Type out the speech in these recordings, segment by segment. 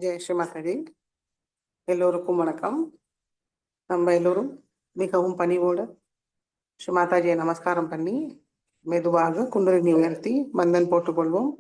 ஜெய் ஸ்ரீ மாதாஜி. எல்லோருக்கும் வணக்கம். நம்ம எல்லோரும் மிகவும் பணிவோடு ஸ்ரீ மாதாஜியை நமஸ்காரம் பண்ணி மெதுவாக குண்டலினி உயர்த்தி பந்தன் போட்டுக்கொள்வோம்.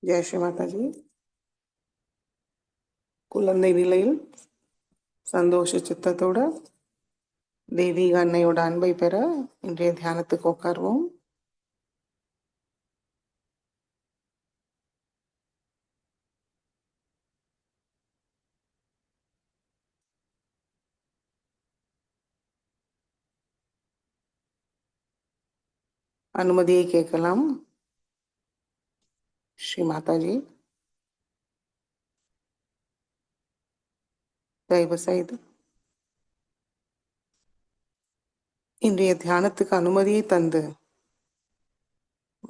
ஜெய் ஸ்ரீ மாதாஜி. குழந்தை நிலையில் சந்தோஷ சித்தத்தோட தெய்வீக அன்னையோட அன்பை பெற இன்றைய தியானத்துக்கு உட்காருவோம். அனுமதியை கேட்கலாம். ஸ்ரீ மாதாஜி, தயவு செய்து இன்றைய தியானத்துக்கு அனுமதியை தந்து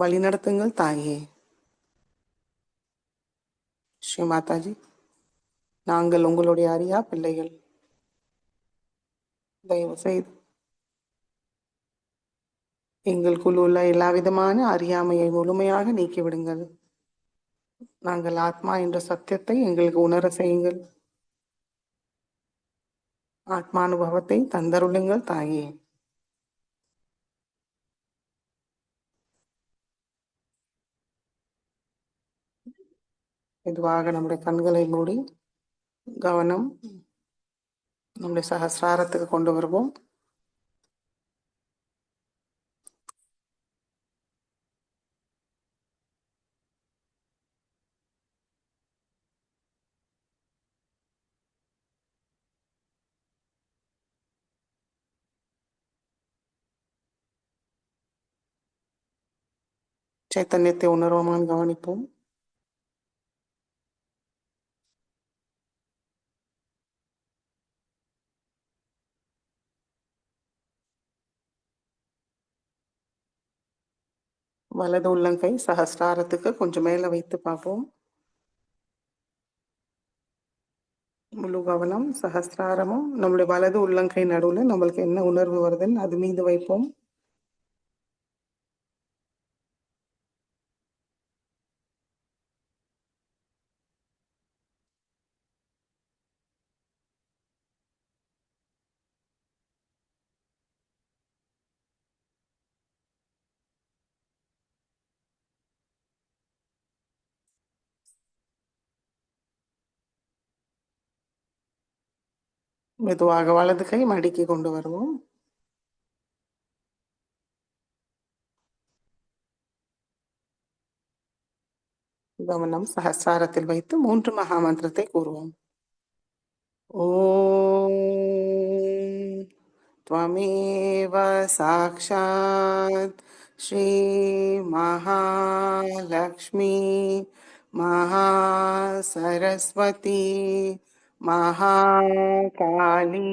வழிநடத்துங்கள் தாயே. ஸ்ரீ மாதாஜி, நாங்கள் உங்களுடைய அறியா பிள்ளைகள். தயவு செய்து எங்களுக்குள் உள்ள எல்லா விதமான அறியாமையை முழுமையாக நீக்கிவிடுங்கள். நாங்கள் ஆத்மா என்ற சத்தியத்தை எங்களுக்கு உணர செய்யுங்கள். ஆத்மானுபவத்தை தந்தருளுங்கள் தாயே. மெதுவாக நம்முடைய கண்களை மூடி கவனம் நம்முடைய சகசிராரத்துக்கு கொண்டு வருவோம். சைத்தன்யத்தை உணர்வோமான் கவனிப்போம். வலது உள்ளங்கை சகசிராரத்துக்கு கொஞ்சம் மேல வைத்து பார்ப்போம். முழு கவனம் சகசிராரமும் நம்மளுடைய வலது உள்ளங்கை நடுவில் நம்மளுக்கு என்ன உணர்வு வருதுன்னு அது மீது வைப்போம். மெதுவாக வலது கை மடிக்கு கொண்டு வருவோம். கவனம் சகசிராரத்தில் வைத்து 3 மகா மந்திரத்தை கூறுவோம். ஓம் त्वमेव साक्षात् श्री महालक्ष्मी महासरस्वती महाकाली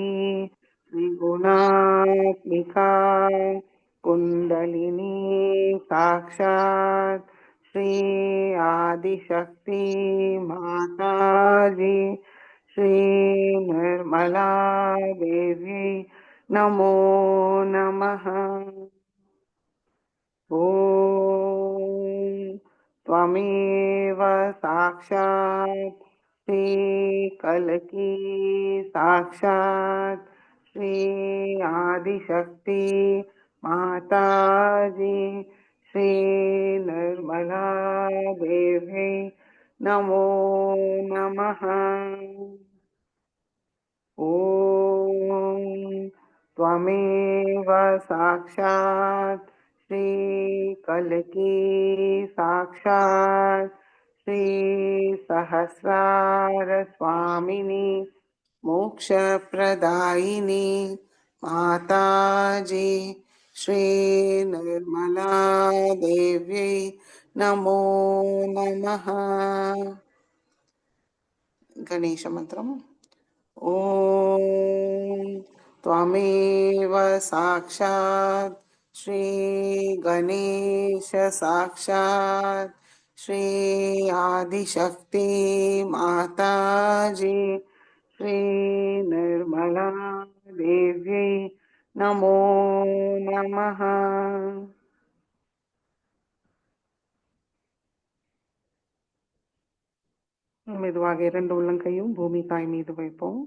त्रिगुणात्मिका कुंडलिनी साक्षात् श्री आदिशक्ति माताजी श्री निर्मला देवी नमो नमः. ओम त्वमेव साक्षात् श्री कलकी साक्षात् श्री आदिशक्ति माताजी श्री निर्मला देवी नमो नमः। ॐ त्वमेव साक्षात् श्रीकल्की साक्षात् श्रीसहस्रारस्वामिनी मोक्षप्रदायिनी माताजी श्रीनिर्मला देव्यै नमो नमः। गणेशमन्त्रम्। ॐ त्वमेव साक्षात् श्रीगणेश साक्षात् श्री आदिशक्ति माताजी श्रीनिर्मला देव्यै नमो नमः। மெதுவாக இரண்டு உள்ளங்கையும் பூமி தாய் மீது வைப்போம்.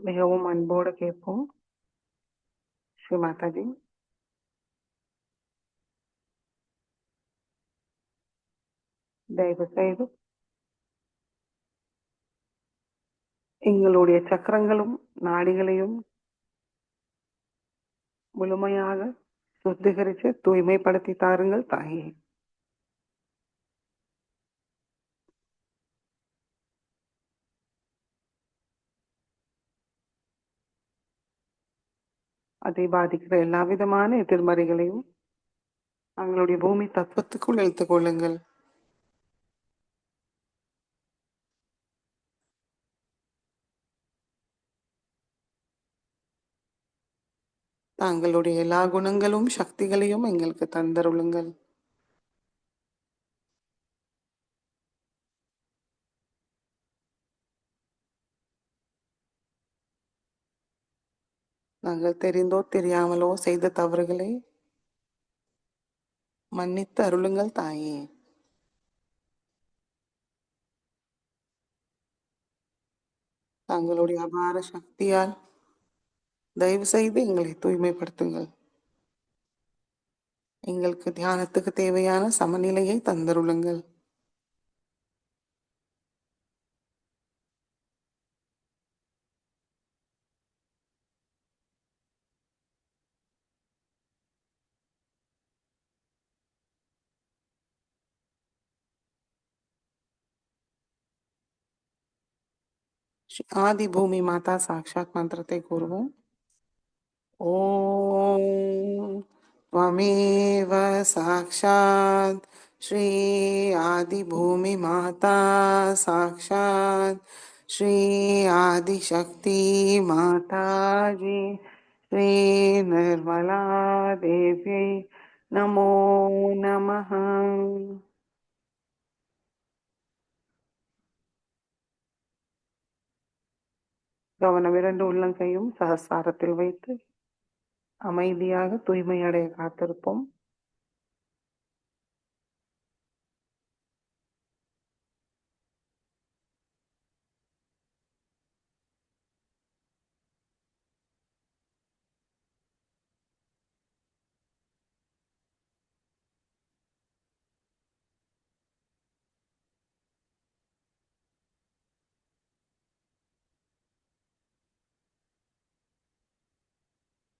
மிகவும் அன்போடு கேட்போம். ஸ்ரீ மாதாஜி, தயவு செய்து எங்களுடைய சக்கரங்களும் நாடிகளையும் முழுமையாக சுத்திகரித்து தூய்மைப்படுத்தி தாருங்கள் தாயே. அதை பாதிக்கிற எல்லா விதமான எதிர்மறைகளையும் தங்களுடைய பூமி தத்துவத்துக்குள் இழுத்துக் கொள்ளுங்கள். தங்களுடைய எல்லா குணங்களும் சக்திகளையும் எங்களுக்கு தந்தருளுங்கள். நாங்கள் தெரிந்தோ தெரியாமலோ செய்த தவறுகளை மன்னித்து அருளுங்கள் தாயே. தங்களுடைய அபார சக்தியால் தயவு செய்து எங்களை தூய்மைப்படுத்துங்கள். எங்களுக்கு தியானத்துக்கு தேவையான சமநிலையை தந்தருளுங்கள். ஆதி பூமி மாதா சாக்ஷாத் மந்திரத்தை கூறுவோம். ஓம் त्वमेव साक्षात् श्री आदिभूमि माता साक्षात् श्री आदिशक्ति माताजी श्री निर्मला देव्यै नमो नमः. கவனம் இரண்டு உள்ளங்கையும் சகசாரத்தில் வைத்து அமைதியாக தூய்மையடைய காத்திருப்போம்.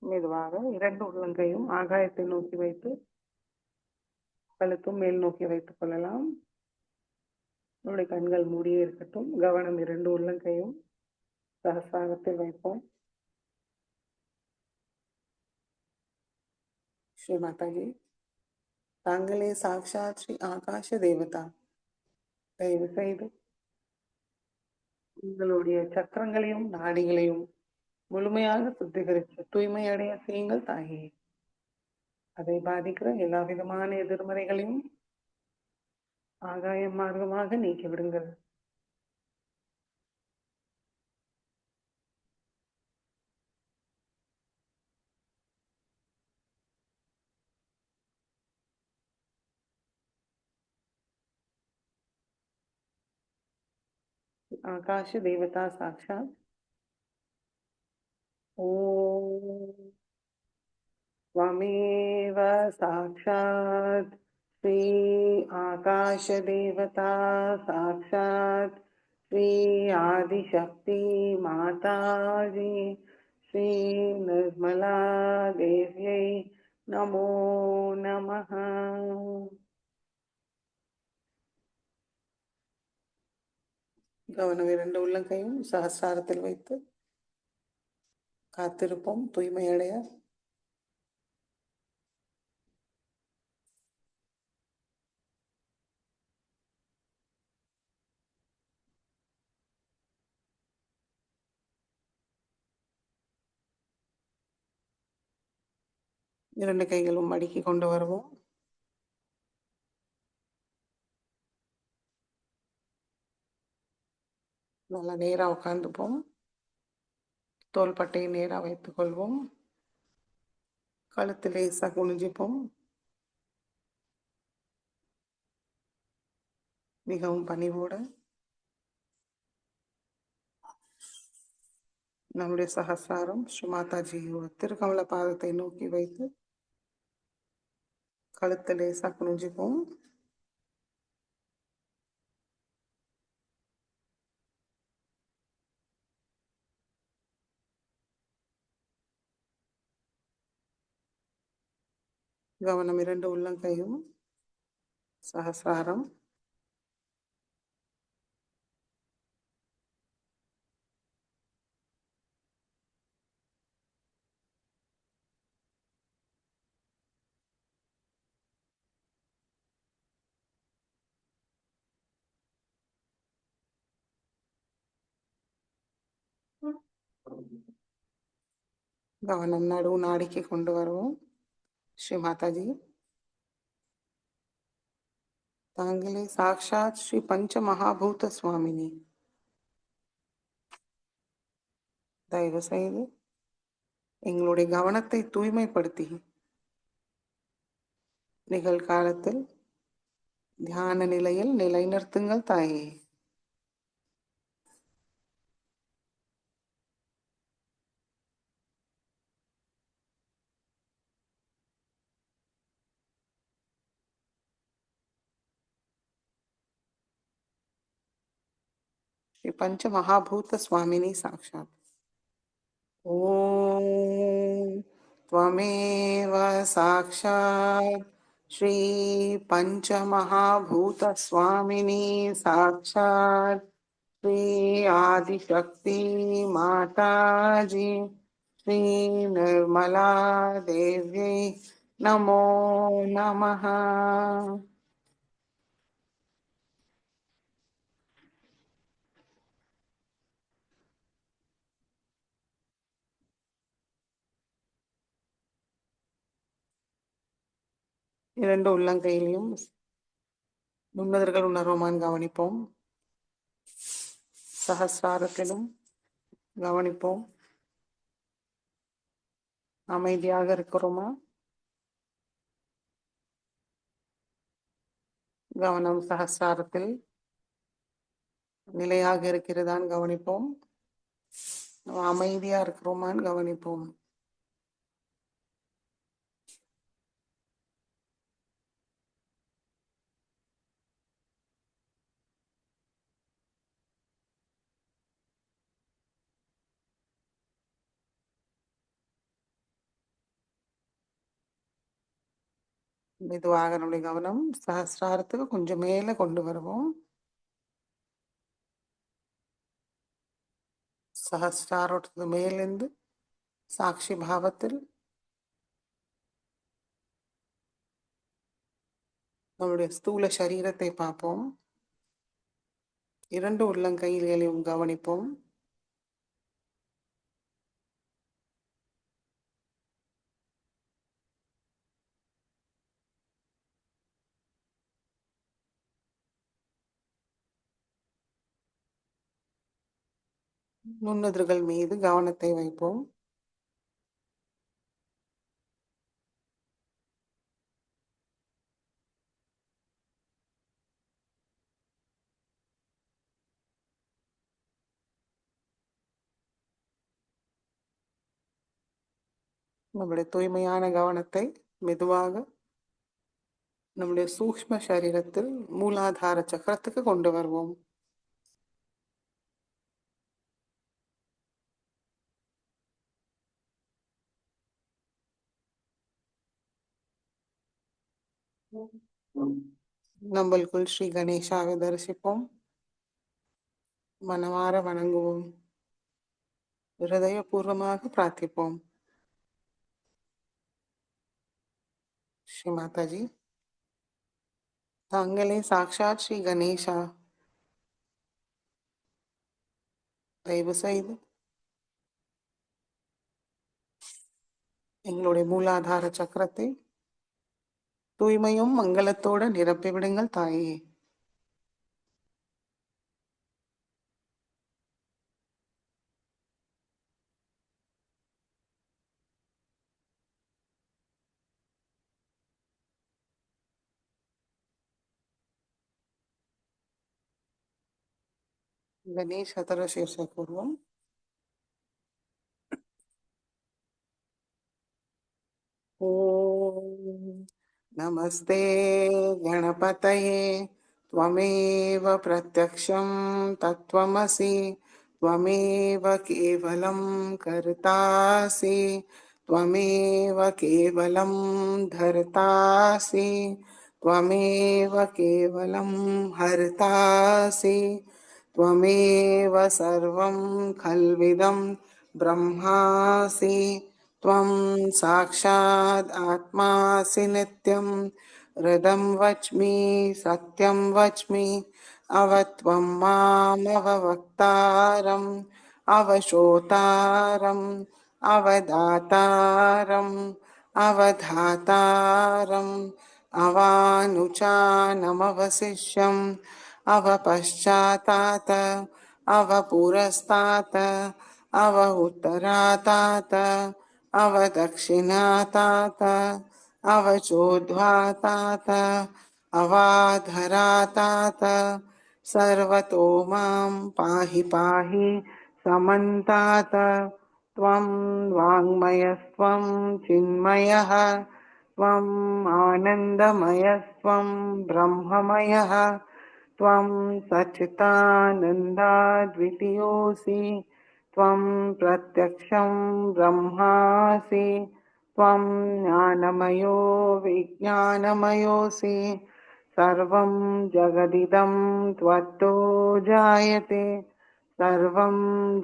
மெதுவாக இரண்டு உள்ளங்கையும் ஆகாயத்தை நோக்கி வைத்து கழுத்தும் மேல் நோக்கி வைத்துக் கொள்ளலாம். உங்களுடைய கண்கள் மூடியே இருக்கட்டும். கவனம் இரண்டு உள்ளங்கையும் சகசாரத்தில் வைப்போம். ஸ்ரீ மாதாஜி, தாங்களே சாக்ஷாத் ஸ்ரீ ஆகாஷ தேவதா. தயவு செய்து உங்களுடைய சக்கரங்களையும் நாடிகளையும் முழுமையாக சுத்திகரித்து தூய்மையடைய செய்யுங்கள் தாயே. அதை பாதிக்கிற எல்லா விதமான எதிர்மறைகளையும் ஆகாய மார்க்கமாக நீக்கிவிடுங்கள். आकाश देवता साक्षात ओम त्वमेव साक्षात् श्री आकाशदेवता साक्षात् श्री आदिशक्ति माताजी श्री निर्मला देव्यै नमो नमः. கவனம் இரண்டு உள்ளங்கையும் சகஸ்ராரத்தில் வைத்து காத்திருப்போம் தூய்மையடைய. இரண்டு கைகளும் மடக்கி கொண்டு வருவோம். நல்லா நேரா உட்காந்துப்போம். தோள்பட்டையை நேரா வைத்துக் கொள்வோம். கழுத்து லேசா குனிஞ்சிப்போம். மிகவும் பணிவோட நம்முடைய சகஸ்ராரம் ஸ்ரீ மாதாஜியோட திருக்கமல பாதத்தை நோக்கி வைத்து கழுத்து லேசா குனிஞ்சிப்போம். கவனம் இரண்டு உள்ளங்கையும் சகஸ்ராரம். கவனம் நடு நாடிக்கு கொண்டு வருவோம். ஸ்ரீ மாதாஜி, தாங்களே சாக்ஷாத் ஸ்ரீ பஞ்ச மகாபூத சுவாமினி. தயவு செய்து எங்களுடைய கவனத்தை தூய்மைப்படுத்தி நிகழ்காலத்தில் தியான நிலையில் நிலைநிறுத்துங்கள் தாயே. श्री पंच महाभूत स्वामिनी साक्षात. ओम त्वमेव साक्षात् श्री पंच महाभूत स्वामिनी साक्षात् श्री आदिशक्ति माताजी श्री निर्मला देव्यै नमो नमः. இரண்டு உள்ளங்கையிலையும் நுண்ணுதர்கள் உணர்வுமான் கவனிப்போம். சகஸ்ராரத்திலும் கவனிப்போம். அமைதியாக இருக்கிறோமா? கவனம் சகஸ்ராரத்தில் நிலையாக இருக்கிறதான்னு கவனிப்போம். அமைதியா இருக்கிறோமான்னு கவனிப்போம். மெதுவாக நம்முடைய கவனம் சகஸ்ராரத்துக்கு கொஞ்சம் மேல கொண்டு வருவோம். சகஸ்ராரத்துக்கு மேலிருந்து சாட்சி பாவத்தில் நம்முடைய ஸ்தூல சரீரத்தை பார்ப்போம். இரண்டு உள்ளங்கையிலையும் கவனிப்போம். நுண்ணுதர்கள் மீது கவனத்தை வைப்போம். நம்முடைய தூய்மையான கவனத்தை மெதுவாக நம்முடைய சூக்ஷ்ம சரீரத்தில் மூலாதார சக்கரத்துக்கு கொண்டு வருவோம். நம்மளுக்குள் ஸ்ரீ கணேசாவை தரிசிப்போம், மனமாற வணங்குவோம், ஹிருதயபூர்வமாக பிரார்த்திப்போம். ஸ்ரீ மாதாஜி, தாங்களே சாக்ஷாத் ஸ்ரீ கணேசா, தயவு செய்து எங்களுடைய மூலாதார சக்கரத்தை தூய்மையும் மங்களத்தோடு நிரப்பிவிடுங்கள் தாயே. गणेश हतर शीर्षपूर्वम् ॐ नमस्ते गणपतये त्वमेव प्रत्यक्षं तत्त्वमसि त्वमेव केवलं कर्तासि त्वमेव केवलं धर्तासि त्वमेव केवलं हर्तासि त्वमेव सर्वं खल्विदं ब्रह्मासि त्वं साक्षात् आत्मासि नित्यं हृदं वच्मि सत्यं वच्मि अवत्वं मामवक्तारम् अवशोतारम् अवदातारम् अवधातारम् अवानुचानमवशिष्यम् अवपश्चातात अवपुरस्तात् अव उत्तरातात अवदक्षिणातात अवचोद्ध्वातात अवाधरातात सर्वतो मां पाहि पाहि समन्तात् त्वं वाङ्मयस्त्वं चिन्मयः त्वम् आनन्दमयस्त्वं ब्रह्ममयः त्वं सच्चिदानन्दाद्वितीयोऽसि त्वं प्रत्यक्षं ब्रह्मासि त्वं ज्ञानमयो विज्ञानमयोऽसि सर्वं जगदिदं त्वत्तो जायते सर्वं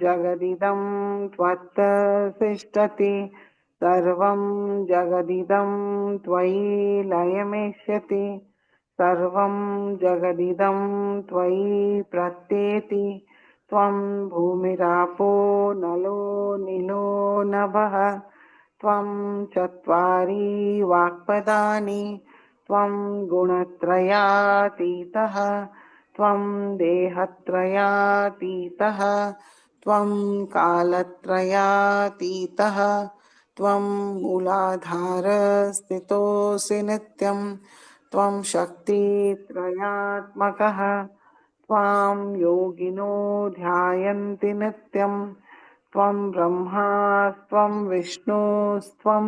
जगदिदं त्वत्त तिष्ठति सर्वं जगदिदं त्वयि लयमेष्यति सर्वं जगदिदं त्वयि प्रत्येति त्वं भूमिरापो नलो नीलो नभः त्वं चत्वारि वाक्पदानि त्वं गुणत्रयातीतः त्वं देहत्रयातीतः त्वं कालत्रयातीतः त्वं मूलाधारस्थितोऽसि नित्यं त्वं शक्तित्रयात्मकः त्वां योगिनो ध्यायन्ति नित्यं त्वं ब्रह्मास्त्वं विष्णुस्त्वं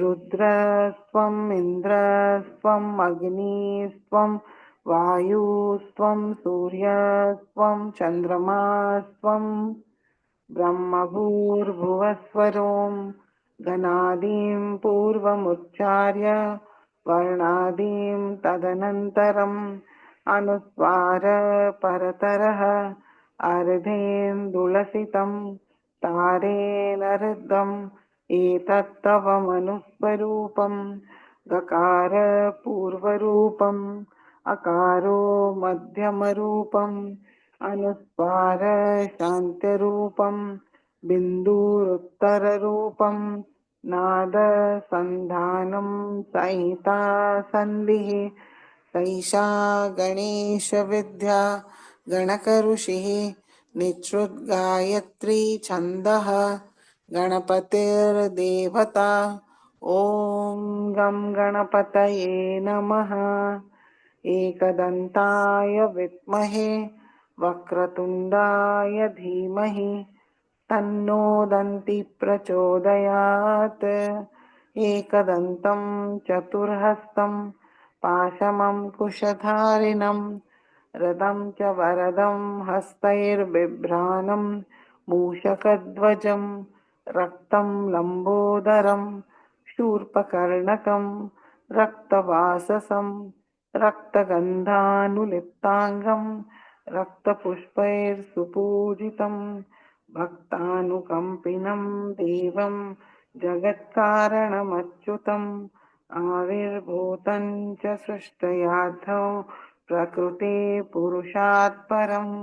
रुद्रस्त्वम् इन्द्रस्त्वम् अग्निस्त्वं वायुस्त्वं सूर्यस्त्वं चन्द्रमास्त्वं ब्रह्मभूर्भुवस्वरों गणादीं पूर्वमुच्चार्य वर्णादीं तदनन्तरम् अनुस्वार परतरः अर्धेन्दुलसितं तारेण ऋद्धम् एतत्तव मनुस्वरूपं गकार पूर्वरूपम् अकारो मध्यमरूपम् अनुस्वार शान्त्यरूपं बिन्दुरुत्तररूपं नाद सन्धानं संहिता सन्धिः सैषा गणेशविद्या गणकऋषिः निःसृद्गायत्री छन्दः गणपतिर्देवता ॐ गं गणपतये नमः एकदन्ताय विद्महे वक्रतुण्डाय धीमहि तन्नो दन्ति प्रचोदयात्। एकदन्तं चतुर्हस्तं पाशमं कुशधारिणं रदं च वरदं हस्तैर्बिभ्राणं मूषकध्वजं रक्तं लम्बोदरं शूर्पकर्णकं रक्तवाससं रक्तगन्धानुलिप्ताङ्गं रक्तपुष्पैर्सुपूजितं भक्तानुकम्पिनं देवं जगत्कारणमच्युतम् आविर्भूतं च सृष्टयार्थौ प्रकृते पुरुषात् परम्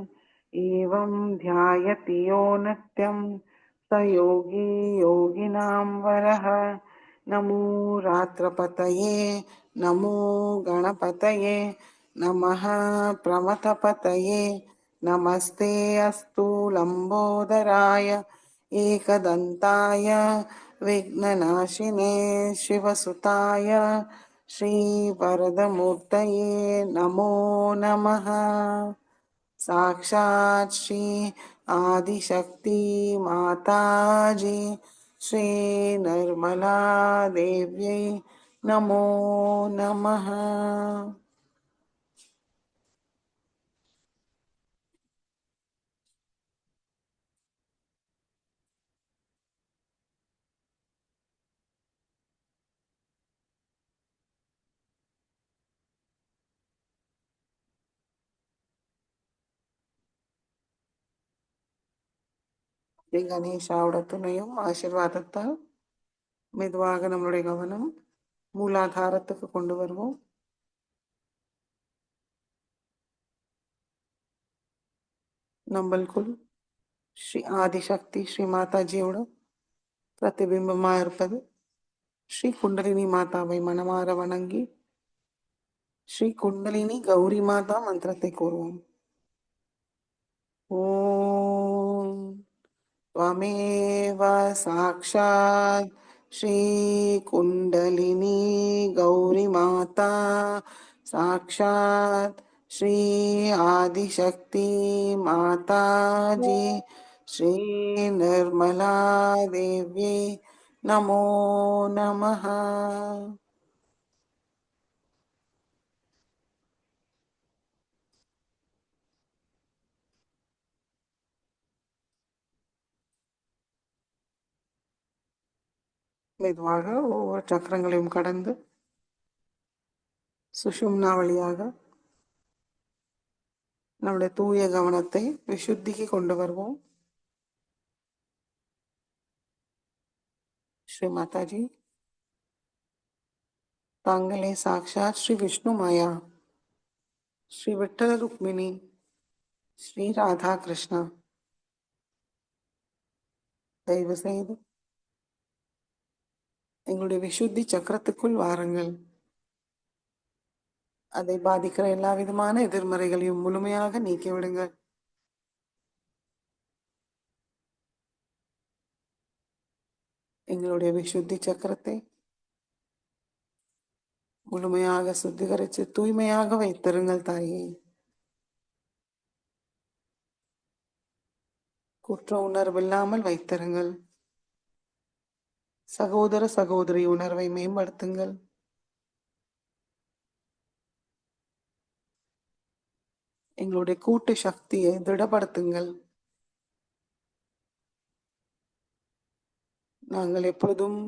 एवं ध्यायति यो नित्यं स योगी योगिनां वरः। नमो रात्रपतये नमो गणपतये नमः प्रमथपतये नमस्ते अस्तु लम्बोदराय एकदन्ताय विघ्ननाशिने शिवसुताय श्रीवरदमूर्तये नमो नमः। साक्षात् श्री आदिशक्ति माताजी श्री निर्मला देव्यै नमो नमः। ஸ்ரீ கணேஷாவோட துணையும் ஆசீர்வாதத்தால் மெதுவாக நம்மளுடைய கவனம் மூலாதாரத்துக்கு கொண்டு வருவோம். நம்மளுக்குள் ஸ்ரீ ஆதிசக்தி ஸ்ரீ மாதாஜியோட பிரதிபிம்பமா இருப்பது ஸ்ரீ குண்டலினி மாதாவை மனமாற வணங்கி ஸ்ரீ குண்டலினி கௌரி மாதா மந்திரத்தை கூறுவோம். ஓம் त्वमेव साक्षात् श्रीकुण्डलिनी गौरीमाता साक्षात् श्री आदिशक्ति माताजी श्री निर्मला देव्यै नमो नमः। மெதுவாக ஒவ்வொரு சக்கரங்களையும் கடந்து சுஷும்னா வழியாக நம்முடைய தூய கவனத்தை விசுத்திக்கு கொண்டு வருவோம். ஸ்ரீ மாதாஜி, தாங்களே சாக்ஷாத் ஸ்ரீ விஷ்ணு மாயா, ஸ்ரீ விட்டல ருக்மிணி, ஸ்ரீ ராதா கிருஷ்ணா. தயவு செய்து எங்களுடைய விசுத்தி சக்கரத்துக்குள் வாருங்கள். அதை பாதிக்கிற எல்லா விதமான எதிர்மறைகளையும் முழுமையாக நீக்கிவிடுங்கள். எங்களுடைய விசுத்தி சக்கரத்தை முழுமையாக சுத்திகரித்து தூய்மையாக வைத்திருங்கள் தாயே. குற்ற உணர்வு இல்லாமல் வைத்திருங்கள். சகோதர சகோதரி உணர்வை மேம்படுத்துங்கள். எங்களுடைய கூட்டு சக்தியை திடப்படுத்துங்கள். நாங்கள் எப்பொழுதும்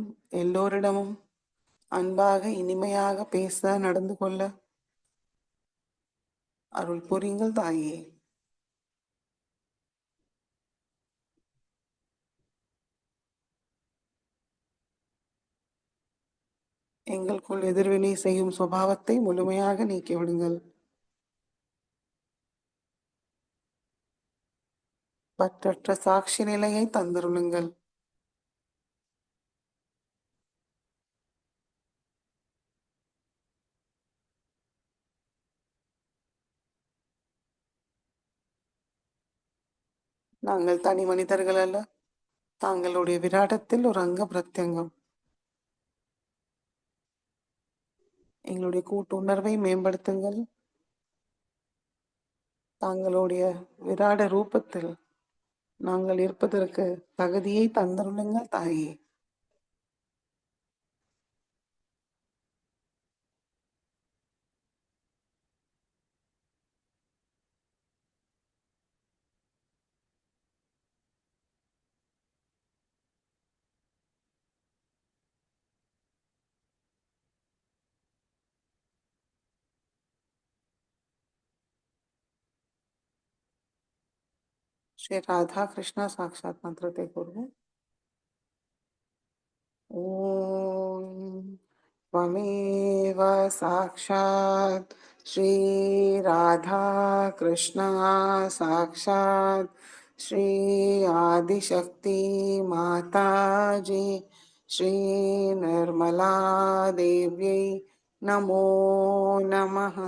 எல்லோரிடமும் அன்பாக இனிமையாக பேச நடந்து கொள்ள அருள் புரியுங்கள் தாயே. எங்களுக்குள் எதிர்வினை செய்யும் சுபாவத்தை முழுமையாக நீக்கிவிடுங்கள். பற்றற்ற சாட்சி நிலையை தந்தருளுங்கள். நாங்கள் தனி மனிதர்கள் அல்ல, தாங்களுடைய விராடத்தில் ஒரு அங்க பிரத்யங்கம். எங்களுடைய கூட்டு உணர்வை மேம்படுத்துங்கள். தாங்களுடைய விராட ரூபத்தில் நாங்கள் இருப்பதற்கு தகுதியை தந்தருளுங்க தாயே. श्री राधा कृष्ण साक्षात मंत्र ते करू. ओम त्वमेव साक्षात् श्री राधा कृष्ण साक्षात् श्री आदिशक्ति माता जी श्री निर्मला देव्यै नमो नमः.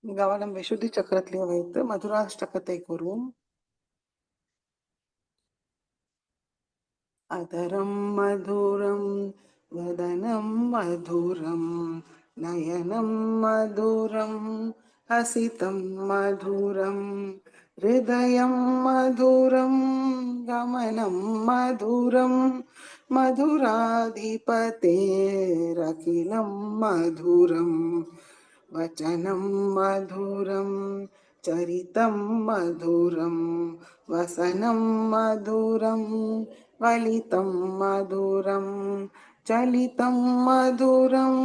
கவனம் விசுத்தி சக்கரத்திலே வைத்து மதுராஷ்டகத்தை கூறுவோம். अधरं मधुरं वदनं मधुरं नयनं मधुरं हसितं मधुरं हृदयं मधुरं गमनं मधुरं मधुराधिपतेरखिलं मधुरं वचनं मधुरं चरितं मधुरं वसनं मधुरं वलितं मधुरं चलितं मधुरं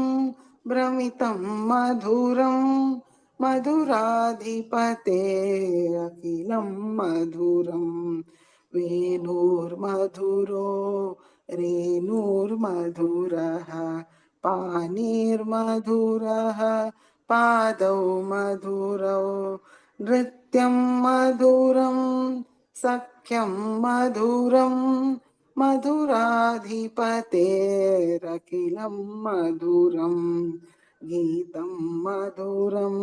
भ्रमितं मधुरं मधुराधिपतेरखिलं मधुरं वेणुर्मधुरो रेणुर्मधुरः पाणिर्मधुरः पादौ मधुरौ नृत्यं मधुरं सख्यं मधुरं मधुराधिपतेरखिलं मधुरं गीतं मधुरं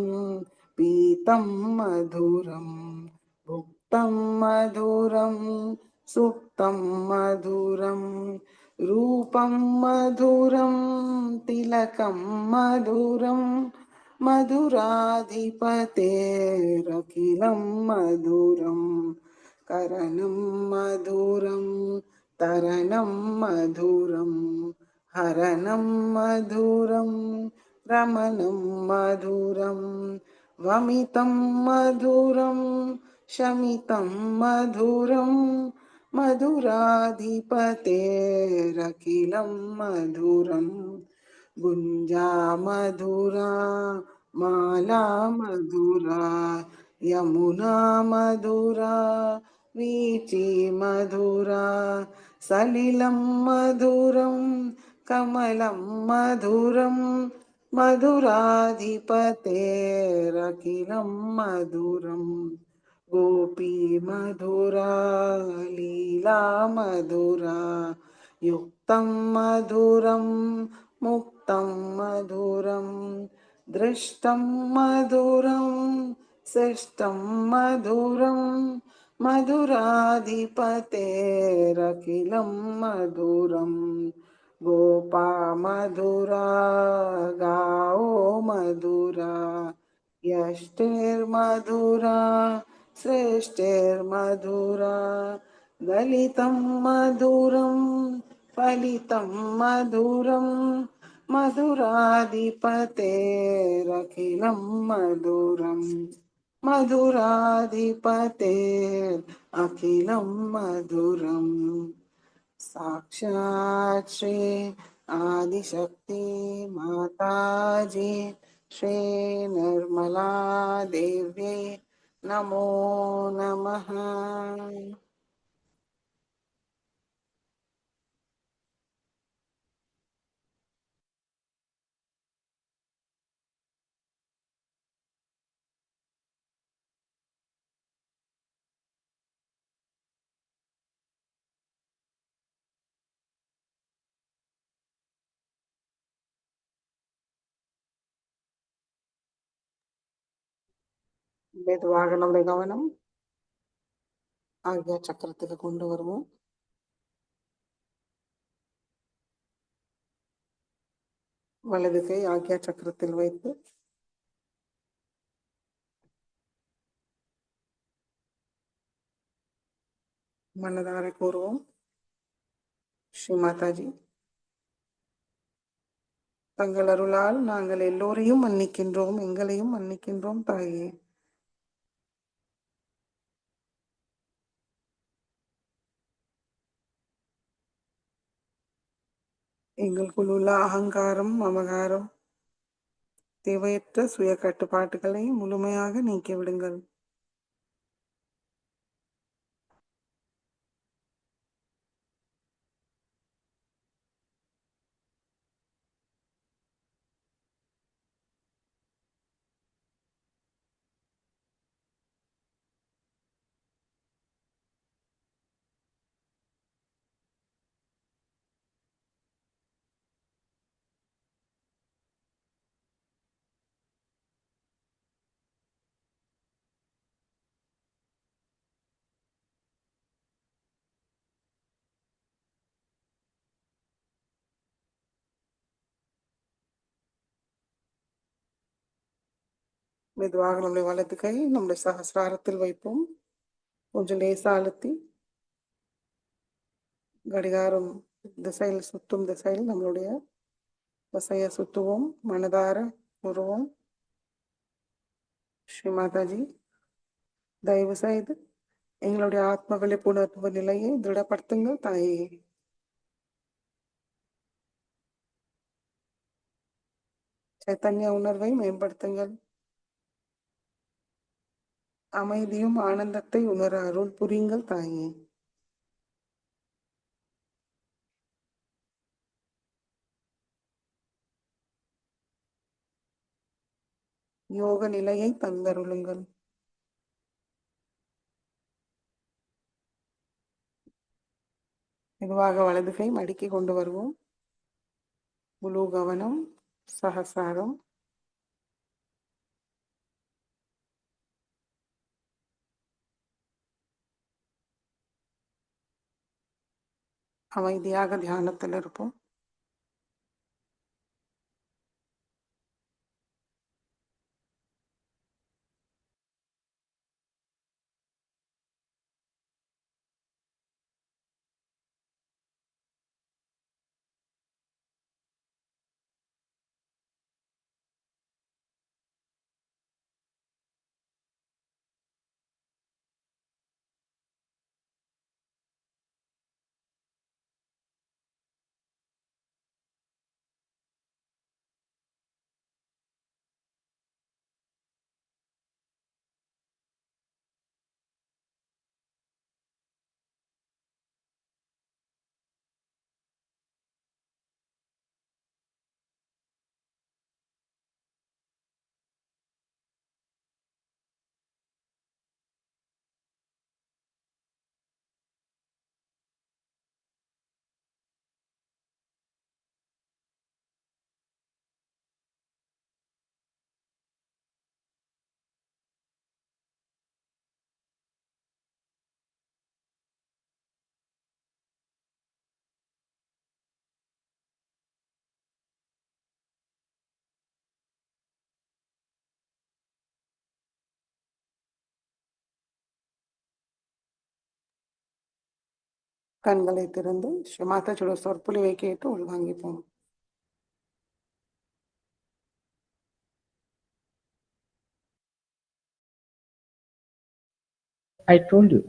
पीतं मधुरं भुक्तं मधुरं सुप्तं मधुरं रूपं मधुरं तिलकं मधुरं मधुराधिपतेरखिलं मधुरं करणं मधुरं तरणं मधुरं हरणं मधुरं रमणं मधुरं वमितं मधुरं शमितं मधुरं मधुराधिपतेरखिलं मधुरं गुञ्जा मधुरा माला मधुरा यमुना मधुरा वीची मधुरा सलिलं मधुरं कमलं मधुरं मधुराधिपतेरखिलं मधुरं गोपी मधुरा लीला मधुरा युक्तं मधुरं मुक्तं मधुरं दृष्टं मधुरं शिष्टं मधुरं मधुराधिपतेरखिलं मधुरं गोपा मधुरा गाओ मधुरा यष्टिर्मधुरा श्रेष्ठिर्मधुरा दलितं मधुरं फलितं मधुरं मधुराधिपतेरखिलं मधुरं मधुराधिपतेरखिलं मधुरं साक्षात् श्री आदिशक्ति माताजी श्री निर्मला देव्यै नमो नमः. மெதுவாக நம்முடைய கவனம் ஆகிய சக்கரத்துக்கு கொண்டு வருவோம். வலது கை ஆக்யா சக்கரத்தில் வைத்து மனதார கூறுவோம், ஸ்ரீ மாதாஜி, தங்கள் அருளால் நாங்கள் எல்லோரையும் மன்னிக்கின்றோம், எங்களையும் மன்னிக்கின்றோம் தாயே. எங்களுக்குள் உள்ள அகங்காரம், மமகாரம், தேவையற்ற சுய கட்டுப்பாட்டுகளை முழுமையாக நீக்கிவிடுங்கள். மெதுவாக நம்முடைய வலது கை நம்முடைய சகசிராரத்தில் வைப்போம். கொஞ்சம் லேசா அழுத்தி கடிகாரம் திசையில் சுற்றும் திசையில் நம்மளுடைய தசையை சுற்றுவோம். மனதார கூறுவோம், ஸ்ரீ மாதாஜி, தயவு செய்து எங்களுடைய ஆத்ம விழிப்புணர்வு நிலையை திருடப்படுத்துங்கள் தாயே. சைத்தன்ய உணர்வை மேம்படுத்துங்கள். அமைதியும் ஆனந்தத்தை உணர அருள் புரியுங்கள் தாயே. யோக நிலையை தந்தருளுங்கள். மெதுவாக வலது கை மடிக்கி கொண்டு வருவோம். முழு கவனம் சகசாரம். அமைதியாக தியானத்தில் இருப்போம். கண்களை திறந்து ஸ்ரீ மாதாஜியோட சொற்பொழிவை கேட்டு உள்வாங்கிப்போம். I told you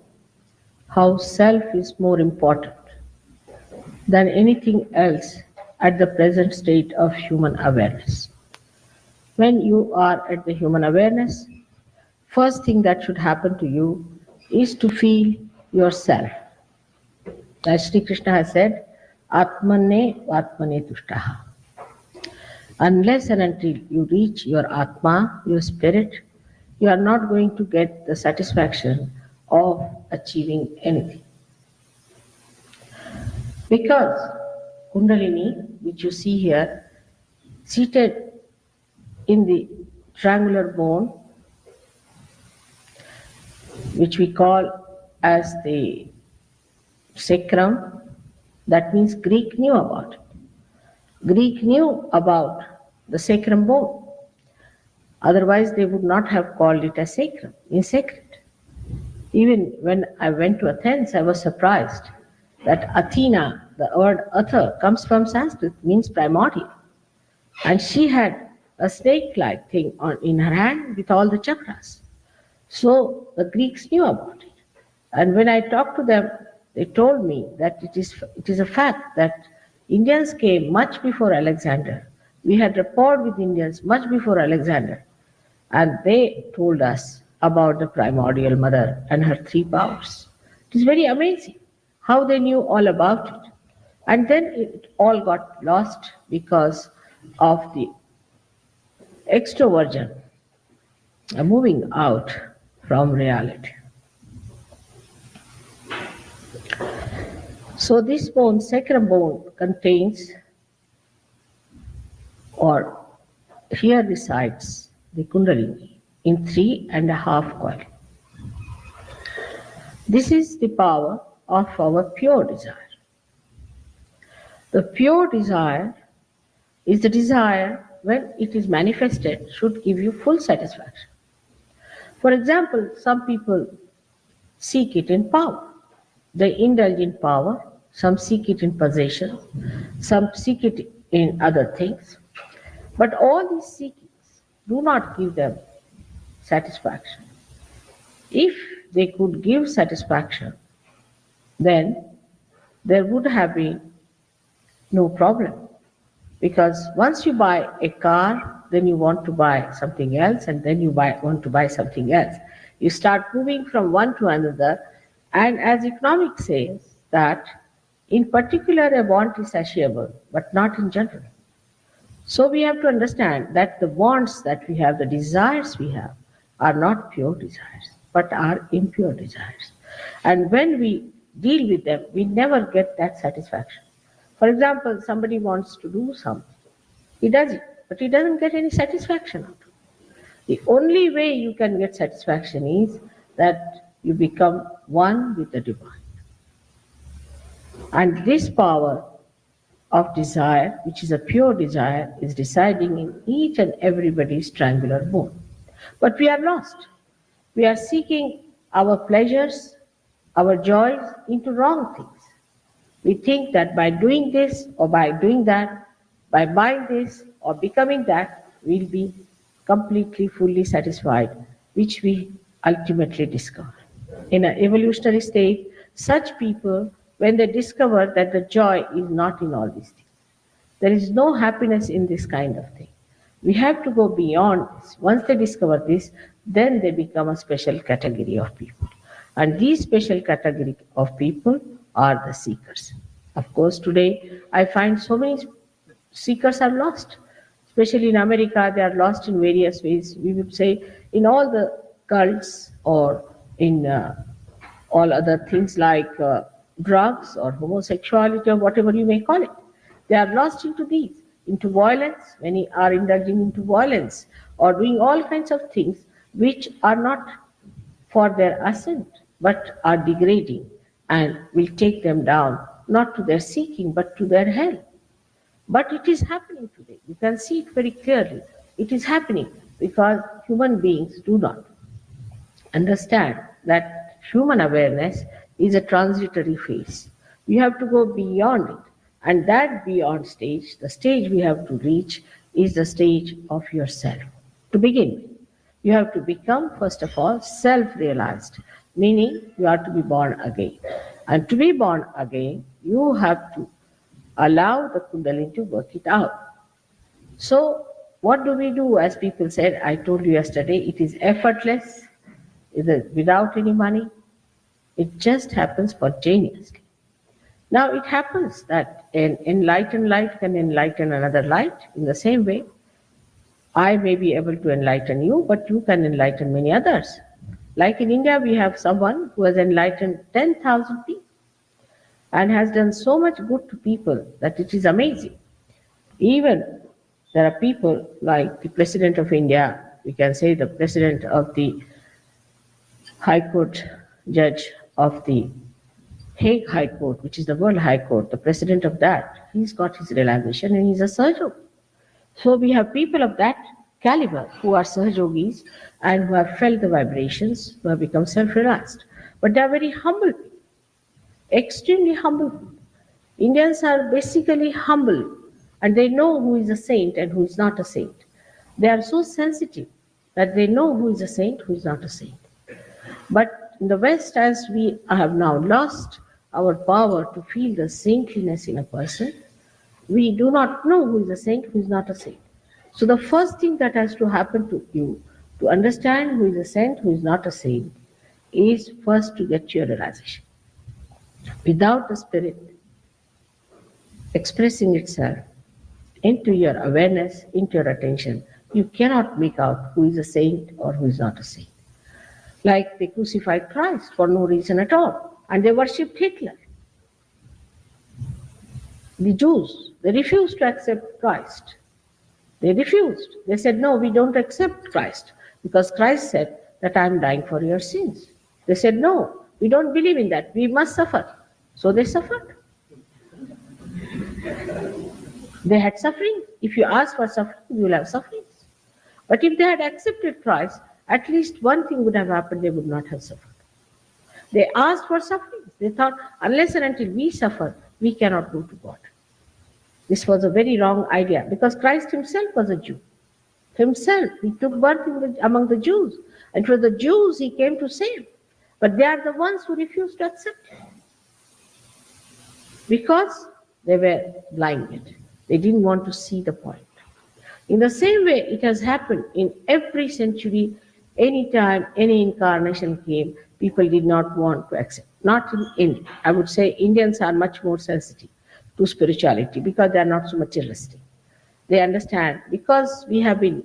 how self is more important than anything else at the present state of human awareness. When you are at the human awareness, first thing that should happen to you is to feel yourself. As Sri Krishna has said, Atmane Atmane Tushtaha. Unless and until you reach your Atma, your spirit, you are not going to get the satisfaction of achieving anything. Because Kundalini, which you see here, seated in the triangular bone, which we call as the sacrum, that means Greek knew about it. Greek knew about the sacrum bone. Otherwise, they would not have called it a sacrum, sacred. Even when I went to Athens, I was surprised that Athena, the word Atha, comes from Sanskrit, means primordial. And she had a snake-like thing in her hand with all the chakras. So the Greeks knew about it. And when I talked to them, they told me that it is a fact that Indians came much before Alexander. We had rapport with Indians much before Alexander. And they told us about the primordial mother and her three powers. It is very amazing how they knew all about it. And then it all got lost because of the extroversion moving out from reality. So this bone, sacrum bone, contains, or here resides the Kundalini in 3.5 coil. This is the power of our pure desire. The pure desire is the desire when it is manifested should give you full satisfaction. For example, some people seek it in power. They indulge in power. Some seek it in possession. Some seek it in other things. But all these seekings do not give them satisfaction. If they could give satisfaction, then there would have been no problem. Because once you buy a car, then you want to buy something else, and then you want to buy something else. You start moving from one to another, and as economics says that in particular a want is satiable, but not in general. So we have to understand that the wants that we have, the desires we have, are not pure desires, but are impure desires. And when we deal with them, we never get that satisfaction. For example, somebody wants to do something. He does it, but he doesn't get any satisfaction out of it. The only way you can get satisfaction is that you become one with the divine. And this power of desire, which is a pure desire, is residing in each and everybody's triangular bone. But we are lost. We are seeking our pleasures, our joys into wrong things. We think that by doing this or by doing that, by buying this or becoming that, we'll be completely, fully satisfied, which we ultimately discover. In an evolutionary state, such people, when they discover that the joy is not in all these things, there is no happiness in this kind of thing. We have to go beyond this. Once they discover this, then they become a special category of people. And these special category of people are the seekers. Of course, today I find so many seekers are lost. Especially in America, they are lost in various ways. We would say in all the cults or in all other things like drugs or homosexuality or whatever you may call it. They are lost into these, into violence. Many are indulging into violence or doing all kinds of things which are not for their ascent, but are degrading and will take them down, not to their seeking, but to their hell. But it is happening today. You can see it very clearly. It is happening because human beings do not understand that human awareness is a transitory phase. We have to go beyond it. And that beyond stage, the stage we have to reach, is the stage of yourself. To begin with, you have to become, first of all, self-realized, meaning you are to be born again. And to be born again, you have to allow the Kundalini to work it out. So what do we do? As people said, I told you yesterday, it is effortless, it is without any money. It just happens spontaneously. Now it happens that an enlightened light can enlighten another light. In the same way, I may be able to enlighten you, but you can enlighten many others. Like in India, we have someone who has enlightened 10,000 people and has done so much good to people that it is amazing. Even there are people like the President of India, we can say the President of the High Court Judge of the Hague High Court, which is the World High Court, the president of that, he's got his realization and he's a Sahajog. So we have people of that caliber who are Sahajogis and who have felt the vibrations, who have become self-realized. But they are very humble people, extremely humble people. Indians are basically humble and they know who is a saint and who is not a saint. They are so sensitive that they know who is a saint, who is not a saint. But in the West, as we have now lost our power to feel the saintliness in a person, we do not know who is a saint, who is not a saint. So the first thing that has to happen to you to understand who is a saint, who is not a saint, is first to get your realization. Without the spirit expressing itself into your awareness, into your attention, you cannot make out who is a saint or who is not a saint. Like they crucified Christ for no reason at all, and they worshipped Hitler. The Jews, they refused to accept Christ. They refused. They said, no, we don't accept Christ, because Christ said that I am dying for your sins. They said, no, we don't believe in that. We must suffer. So they suffered. They had suffering. If you ask for suffering, you will have sufferings. But if they had accepted Christ, at least one thing would have happened, they would not have suffered. They asked for suffering. They thought, unless and until we suffer, we cannot go to God. This was a very wrong idea, because Christ himself was a Jew. Himself, he took birth among the Jews. And for the Jews, he came to save. But they are the ones who refused to accept it, because they were blinded. They didn't want to see the point. In the same way, it has happened in every century. Any time any incarnation came, people did not want to accept. Not in India. I would say Indians are much more sensitive to spirituality because they are not so materialistic. They understand, because we have been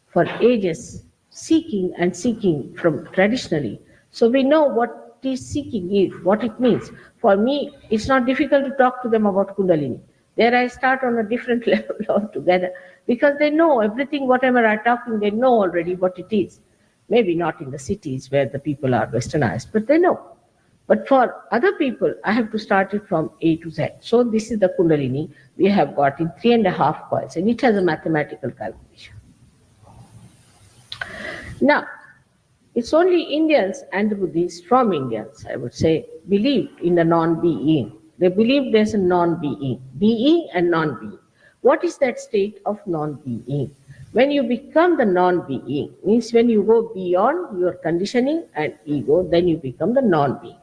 for ages seeking and seeking from traditionally. So we know what this seeking is, what it means. For me, it's not difficult to talk to them about Kundalini. There I start on a different level altogether, because they know everything, whatever I'm talking, they know already what it is. Maybe not in the cities where the people are westernized, but they know. But for other people, I have to start it from A to Z. So this is the Kundalini we have got in 3.5 coils, and it has a mathematical calculation. Now, it's only Indians and the Buddhists from Indians, I would say, believe in the non-being. They believe there's a non-being, being and non-being. What is that state of non-being? When you become the non-being, means when you go beyond your conditioning and ego, then you become the non-being.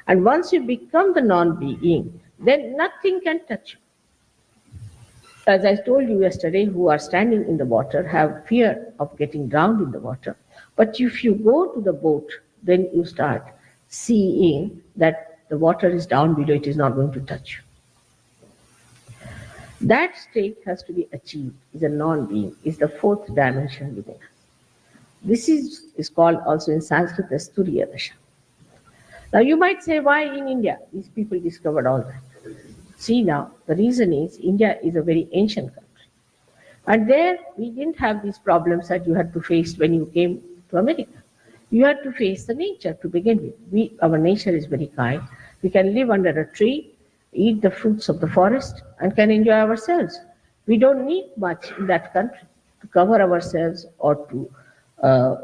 And once you become the non-being, then nothing can touch you. As I told you yesterday, who are standing in the water have fear of getting drowned in the water. But if you go to the boat, then you start seeing that the water is down below, it is not going to touch you. That state has to be achieved, is a non-being, is the fourth dimension within us. This is called also in Sanskrit as Turiya Dasha. Now you might say, why in India these people discovered all that? See now, the reason is India is a very ancient country. And there we didn't have these problems that you had to face when you came to America. You had to face the nature to begin with. Our nature is very kind. We can live under a tree, eat the fruits of the forest, and can enjoy ourselves. We don't need much in that country to cover ourselves or to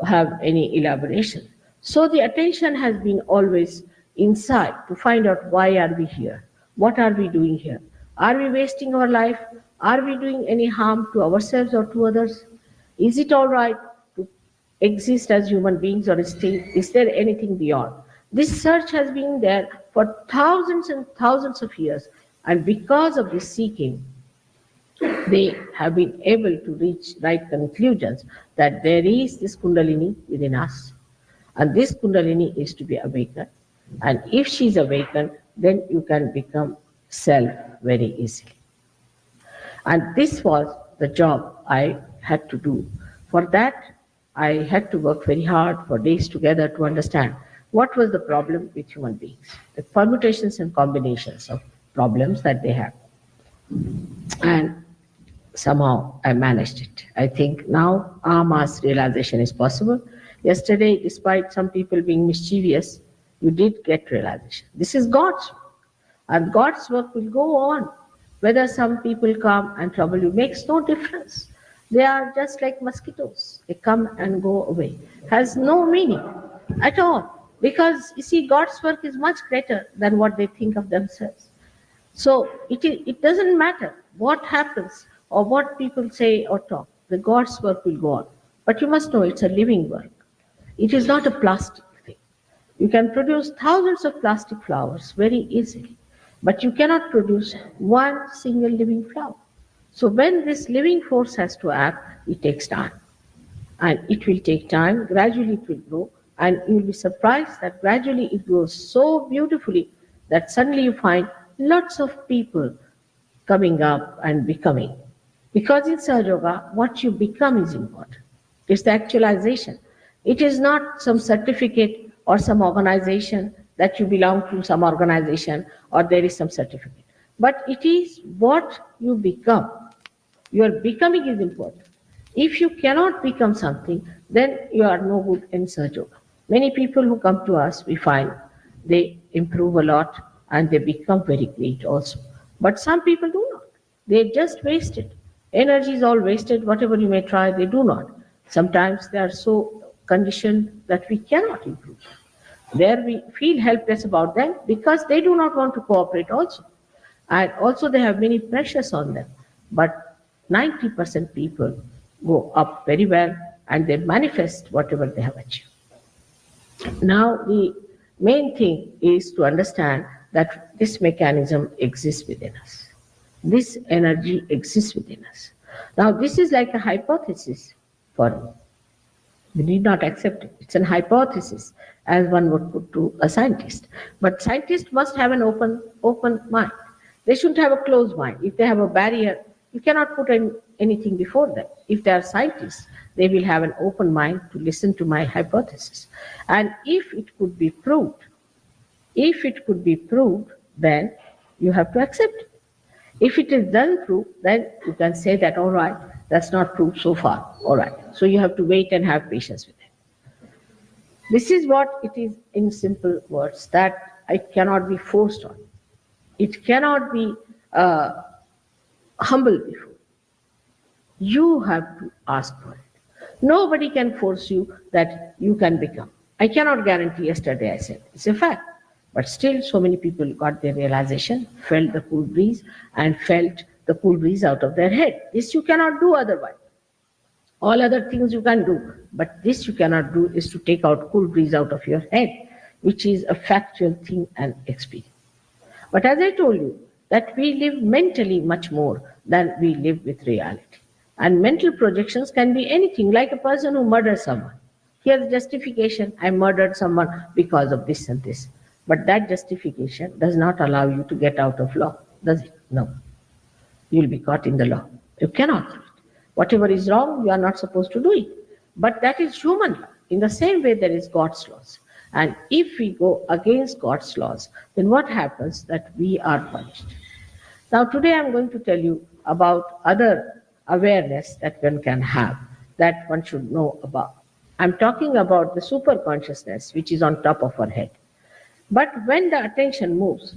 have any elaboration. So the attention has been always inside to find out, why are we here? What are we doing here? Are we wasting our life? Are we doing any harm to ourselves or to others? Is it all right to exist as human beings, or is there anything beyond? This search has been there for thousands and thousands of years, and because of this seeking, they have been able to reach right conclusions that there is this Kundalini within us, and this Kundalini is to be awakened. And if she is awakened, then you can become self very easily. And this was the job I had to do. For that, I had to work very hard for days together to understand what was the problem with human beings, the permutations and combinations of problems that they have. And somehow I managed it. I think now our mass realization is possible. Yesterday, despite some people being mischievous, you did get realization. This is God's work, and God's work will go on. Whether some people come and trouble you makes no difference. They are just like mosquitoes. They come and go away. Has no meaning at all. Because you see, God's work is much greater than what they think of themselves. So it doesn't matter what happens or what people say or talk. The God's work will go on. But you must know it's a living work. It is not a plastic thing. You can produce thousands of plastic flowers very easily, but you cannot produce one single living flower. So when this living force has to act, it takes time. And it will take time, gradually it will grow, and you will be surprised that gradually it grows so beautifully that suddenly you find lots of people coming up and becoming. Because in Sahaja Yoga, what you become is important. It's the actualization. It is not some certificate or some organization that you belong to some organization or there is some certificate. But it is what you become. Your becoming is important. If you cannot become something, then you are no good in Sahaja Yoga. Many people who come to us, we find they improve a lot and they become very great also. But some people do not. They just waste it. Energy is all wasted. Whatever you may try, they do not. Sometimes they are so conditioned that we cannot improve. There we feel helpless about them because they do not want to cooperate also. And also they have many pressures on them. But 90% people go up very well and they manifest whatever they have achieved. Now the main thing is to understand that this mechanism exists within us. This energy exists within us. Now this is like a hypothesis for you. We need not accept it. It's an hypothesis, as one would put to a scientist. But scientists must have an open mind. They shouldn't have a closed mind. If they have a barrier, you cannot put anything before them. If they are scientists, they will have an open mind to listen to my hypothesis. And if it could be proved, then you have to accept it. If it is done proved, then you can say that, all right, that's not proved so far. All right. So you have to wait and have patience with it. This is what it is in simple words, that it cannot be forced on. It cannot be humble before. You have to ask for it. Nobody can force you that you can become. I cannot guarantee. Yesterday I said, it's a fact. But still so many people got their realization, felt the cool breeze and felt the cool breeze out of their head. This you cannot do otherwise. All other things you can do, but this you cannot do, is to take out cool breeze out of your head, which is a factual thing and experience. But as I told you, that we live mentally much more than we live with reality. And mental projections can be anything, like a person who murders someone. Here's justification, I murdered someone because of this and this. But that justification does not allow you to get out of law, does it? No. You'll be caught in the law. You cannot do it. Whatever is wrong, you are not supposed to do it. But that is human law. In the same way, there is God's laws. And if we go against God's laws, then what happens? That we are punished. Now today I'm going to tell you about other awareness that one can have, that one should know about. I'm talking about the super consciousness which is on top of our head. But when the attention moves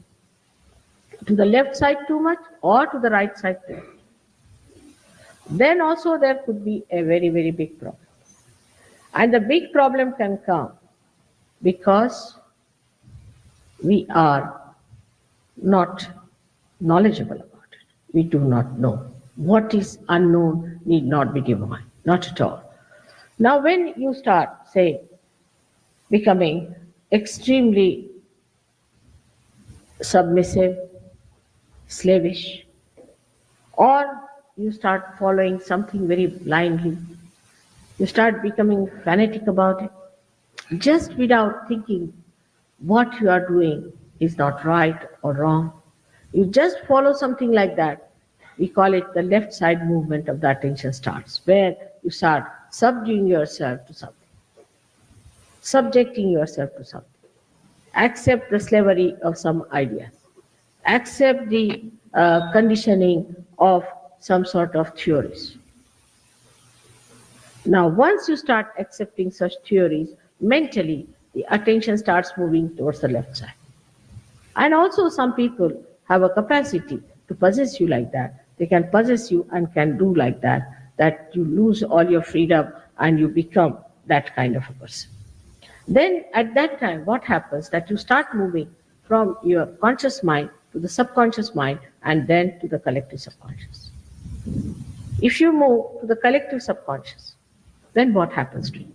to the left side too much or to the right side too much, then also there could be a very, very big problem. And the big problem can come because we are not knowledgeable about it. We do not know. What is unknown need not be divine, not at all. Now when you start, say, becoming extremely submissive, slavish, or you start following something very blindly, you start becoming fanatic about it, just without thinking what you are doing is not right or wrong. You just follow something like that. We call it the left side movement of the attention starts, where you start subduing yourself to something, subjecting yourself to something. Accept the slavery of some ideas. Accept the conditioning of some sort of theories. Now, once you start accepting such theories, mentally the attention starts moving towards the left side. And also some people have a capacity to possess you like that. They can possess you and can do like that, that you lose all your freedom and you become that kind of a person. Then at that time, what happens that you start moving from your conscious mind to the subconscious mind and then to the collective subconscious. If you move to the collective subconscious, then what happens to you?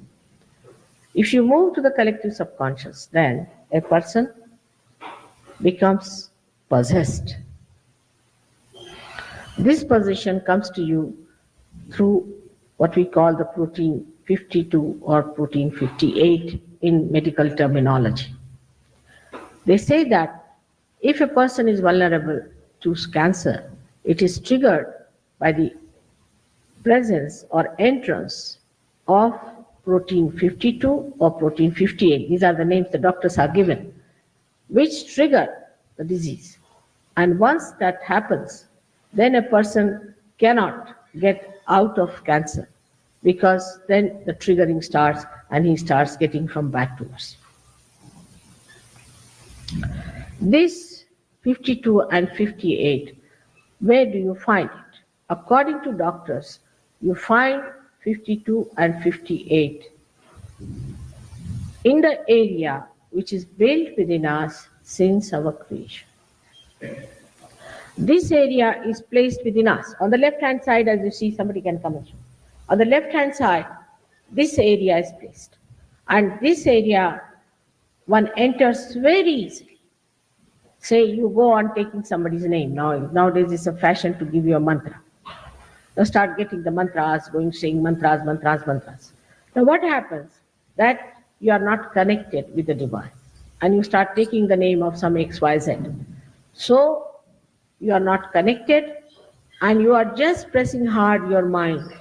If you move to the collective subconscious, then a person becomes possessed. This possession comes to you through what we call the protein 52 or protein 58 in medical terminology. They say that if a person is vulnerable to cancer, it is triggered by the presence or entrance of protein 52 or protein 58. These are the names the doctors are given, which trigger the disease. And once that happens, then a person cannot get out of cancer, because then the triggering starts and he starts getting from bad to worse. This 52 and 58, where do you find it? According to doctors, you find 52 and 58 in the area which is built within us since our creation. This area is placed within us. On the left-hand side, as you see, somebody can come and show. On the left-hand side, this area is placed. And this area, one enters very easily. Say you go on taking somebody's name. Nowadays it's a fashion to give you a mantra. You start getting the mantras, going saying mantras. Now what happens? That you are not connected with the divine. And you start taking the name of some XYZ. So you are not connected and you are just pressing hard your mind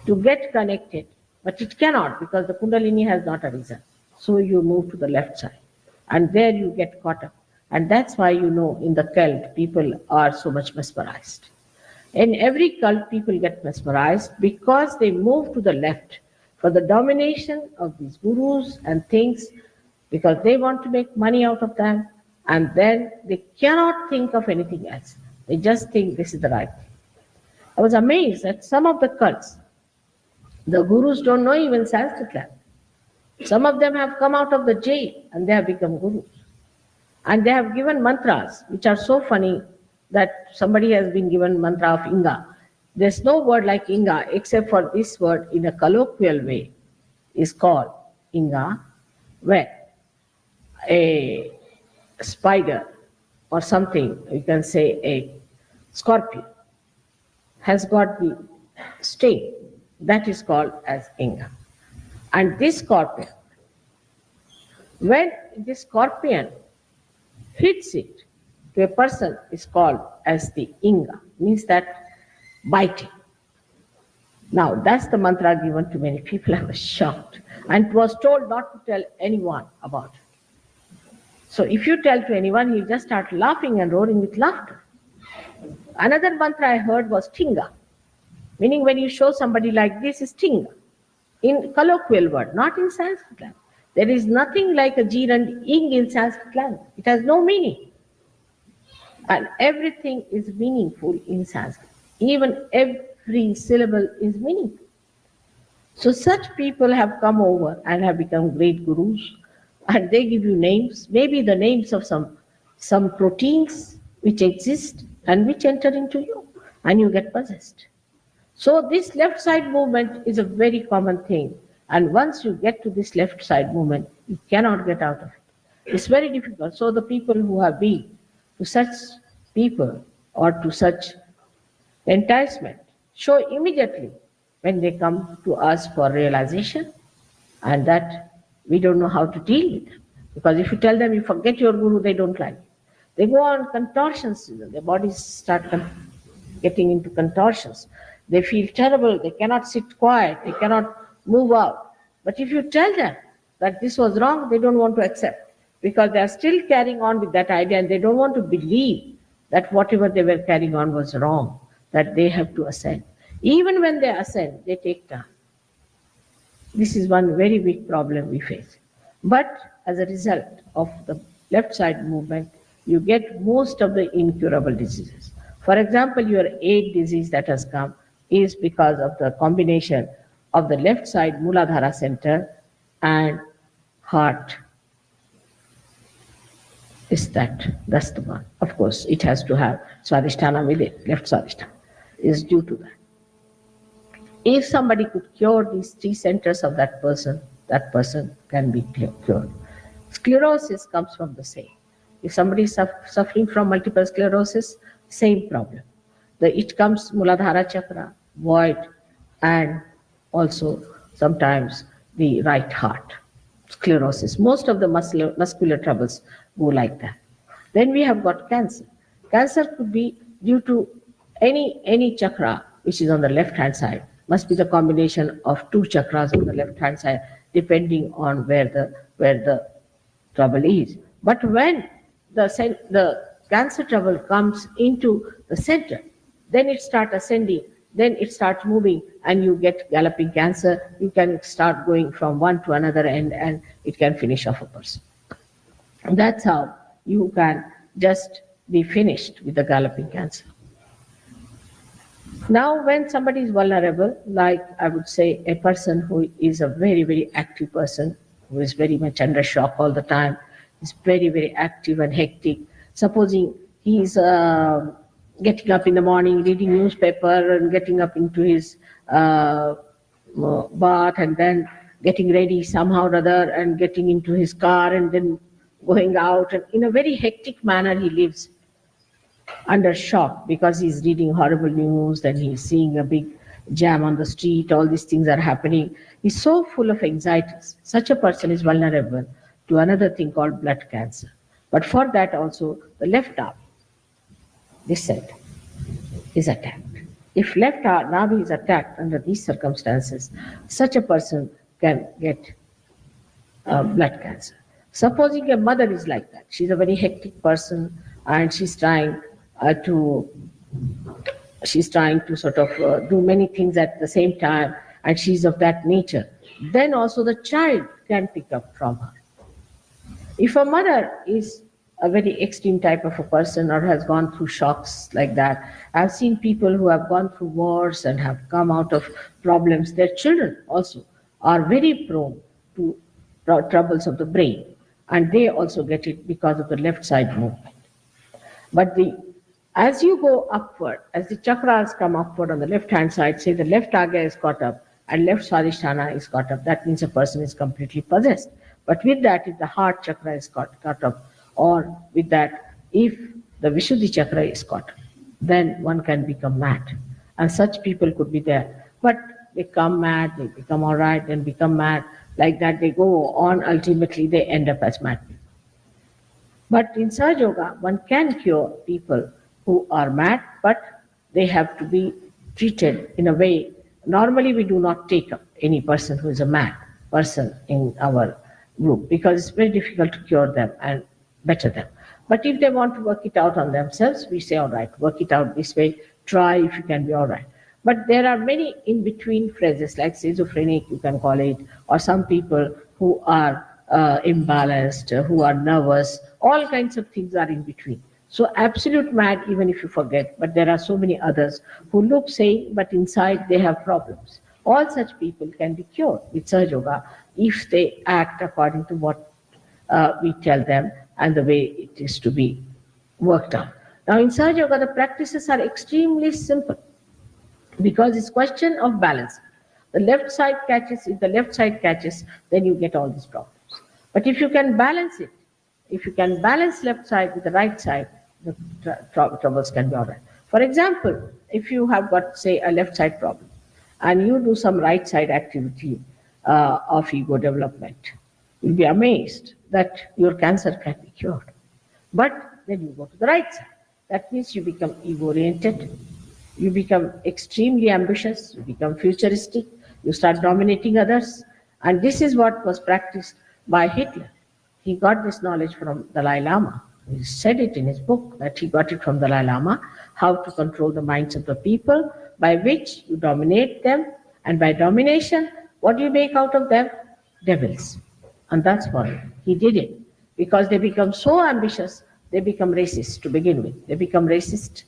to get connected. But it cannot, because the Kundalini has not arisen. So you move to the left side. And there you get caught up. And that's why you know in the cult people are so much mesmerized. In every cult people get mesmerized because they move to the left for the domination of these gurus and things, because they want to make money out of them, and then they cannot think of anything else. They just think this is the right thing. I was amazed at some of the cults. The gurus don't know even Sanskrit language. Some of them have come out of the jail and they have become gurus. And they have given mantras, which are so funny that somebody has been given mantra of Inga. There's no word like Inga except for this word in a colloquial way is called Inga, where a spider or something, you can say a scorpion, has got the sting. That is called as Inga. And this scorpion, when this scorpion hits it to a person, is called as the Inga, means that biting. Now that's the mantra given to many people. I was shocked and was told not to tell anyone about it. So if you tell to anyone, he'll just start laughing and roaring with laughter. Another mantra I heard was Tinga, meaning when you show somebody like this is Tinga. In colloquial word, not in Sanskrit language. There is nothing like a Jir and Ing in Sanskrit language. It has no meaning. And everything is meaningful in Sanskrit. Even every syllable is meaningful. So such people have come over and have become great gurus, and they give you names, maybe the names of some proteins which exist and which enter into you, and you get possessed. So this left side movement is a very common thing, and once you get to this left side movement, you cannot get out of it. It's very difficult. So the people who have been to such people or to such enticement show immediately when they come to us for realization, and that we don't know how to deal with them. Because if you tell them you forget your guru, they don't like it. They go on contortions, their bodies start getting into contortions. They feel terrible, they cannot sit quiet, they cannot move out. But if you tell them that this was wrong, they don't want to accept, because they are still carrying on with that idea and they don't want to believe that whatever they were carrying on was wrong, that they have to ascend. Even when they ascend, they take time. This is one very big problem we face. But as a result of the left side movement, you get most of the incurable diseases. For example, your AIDS disease that has come is because of the combination of the left side Muladhara center and heart. Is that's the one. Of course, it has to have Swadhisthana with it, left Swadhisthana is due to that. If somebody could cure these three centers of that person can be cured. Sclerosis comes from the same. If somebody is suffering from multiple sclerosis, same problem. It comes Muladhara chakra, void, and also sometimes the right heart, sclerosis. Most of the muscular troubles go like that. Then we have got cancer. Cancer could be due to any chakra which is on the left-hand side. Must be the combination of two chakras on the left-hand side, depending on where the trouble is. But when the cancer trouble comes into the center, then it starts ascending, then it starts moving, and you get galloping cancer. You can start going from one to another end, and it can finish off a person. And that's how you can just be finished with the galloping cancer. Now, when somebody is vulnerable, like I would say a person who is a very, very active person, who is very much under shock all the time, is very, very active and hectic. Supposing he is getting up in the morning, reading newspaper, and getting up into his bath, and then getting ready somehow or other, and getting into his car, and then going out, and in a very hectic manner he lives under shock because he's reading horrible news, then he's seeing a big jam on the street, all these things are happening. He's so full of anxieties. Such a person is vulnerable to another thing called blood cancer. But for that also, the left arm, this side, is attacked. If left navi is attacked under these circumstances, such a person can get blood cancer. Supposing a mother is like that, she's a very hectic person and she's trying to sort of do many things at the same time, and she's of that nature, then also the child can pick up from her. If a mother is a very extreme type of a person or has gone through shocks like that, I've seen people who have gone through wars and have come out of problems, their children also are very prone to troubles of the brain, and they also get it because of the left side movement. But as you go upward, as the chakras come upward on the left-hand side, say the left agya is caught up and left swadhisthana is caught up, that means a person is completely possessed. But with that, if the heart chakra is caught up, or with that, if the Vishuddhi chakra is caught up, then one can become mad. And such people could be there. But they come mad, they become all right, then become mad. Like that, they go on, ultimately they end up as mad people. But in Sahaja Yoga, one can cure people who are mad, but they have to be treated in a way. Normally, we do not take up any person who is a mad person in our group because it's very difficult to cure them and better them. But if they want to work it out on themselves, we say, all right, work it out this way, try if you can be all right. But there are many in-between phrases, like schizophrenic, you can call it, or some people who are imbalanced, who are nervous, all kinds of things are in between. So absolute mad, even if you forget, but there are so many others who look sane, but inside they have problems. All such people can be cured with Sahaja Yoga if they act according to what we tell them and the way it is to be worked out. Now in Sahaja Yoga, the practices are extremely simple because it's question of balance. The left side catches, if the left side catches, then you get all these problems. But if you can balance it, if you can balance left side with the right side, the troubles can be all right. For example, if you have got, say, a left side problem, and you do some right side activity of ego development, you'll be amazed that your cancer can be cured. But then you go to the right side. That means you become ego-oriented, you become extremely ambitious, you become futuristic, you start dominating others, and this is what was practiced by Hitler. He got this knowledge from Dalai Lama. He said it in his book that he got it from Dalai Lama, how to control the minds of the people, by which you dominate them, and by domination, what do you make out of them? Devils. And that's why he did it. Because they become so ambitious, they become racist to begin with. They become racist.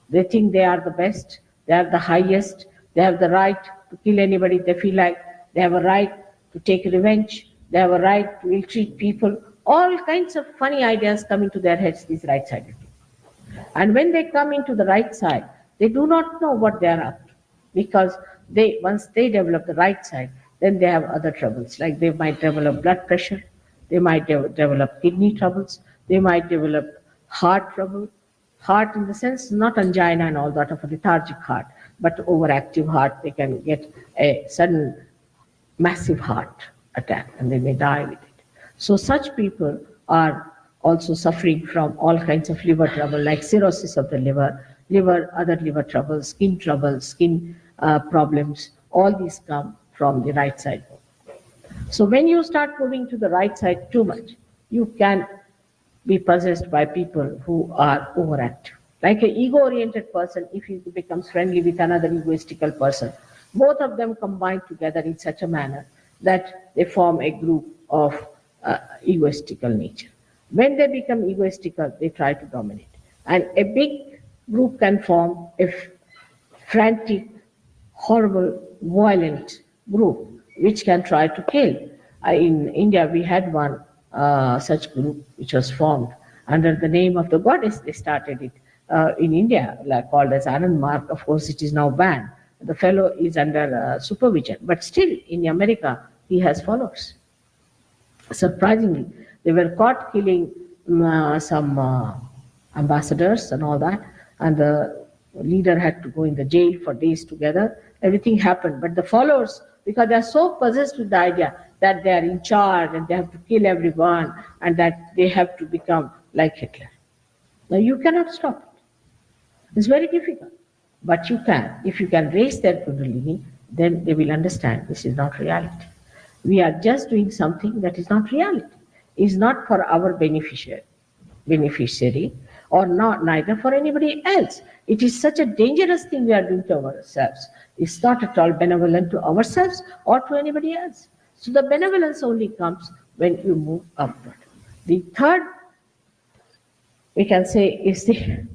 They think they are the best, they are the highest, they have the right to kill anybody they feel like, they have a right to take revenge, they have a right to ill-treat people. All kinds of funny ideas come into their heads, these right-sided people. And when they come into the right side, they do not know what they are up to. Because once they develop the right side, then they have other troubles. Like they might develop blood pressure, they might develop kidney troubles, they might develop heart trouble. Heart in the sense, not angina and all that of a lethargic heart, but overactive heart. They can get a sudden massive heart attack and they may die with it. So such people are also suffering from all kinds of liver trouble, like cirrhosis of the liver, other liver troubles, skin problems. All these come from the right side. So when you start moving to the right side too much, you can be possessed by people who are overactive. Like an ego-oriented person, if he becomes friendly with another egoistical person, both of them combine together in such a manner that they form a group of egoistical nature. When they become egoistical, they try to dominate. And a big group can form a frantic, horrible, violent group which can try to kill. In India, we had one such group which was formed under the name of the goddess. They started it in India, like called as Anand Mark. Of course, it is now banned. The fellow is under supervision, but still in America, he has followers. Surprisingly, they were caught killing some ambassadors and all that, and the leader had to go in the jail for days together. Everything happened, but the followers, because they are so possessed with the idea that they are in charge and they have to kill everyone and that they have to become like Hitler. Now you cannot stop it. It's very difficult, but you can. If you can raise their kundalini, then they will understand this is not reality. We are just doing something that is not reality. Is not for our beneficiary or not neither for anybody else. It is such a dangerous thing we are doing to ourselves. It's not at all benevolent to ourselves or to anybody else. So the benevolence only comes when you move upward. The third, we can say, is the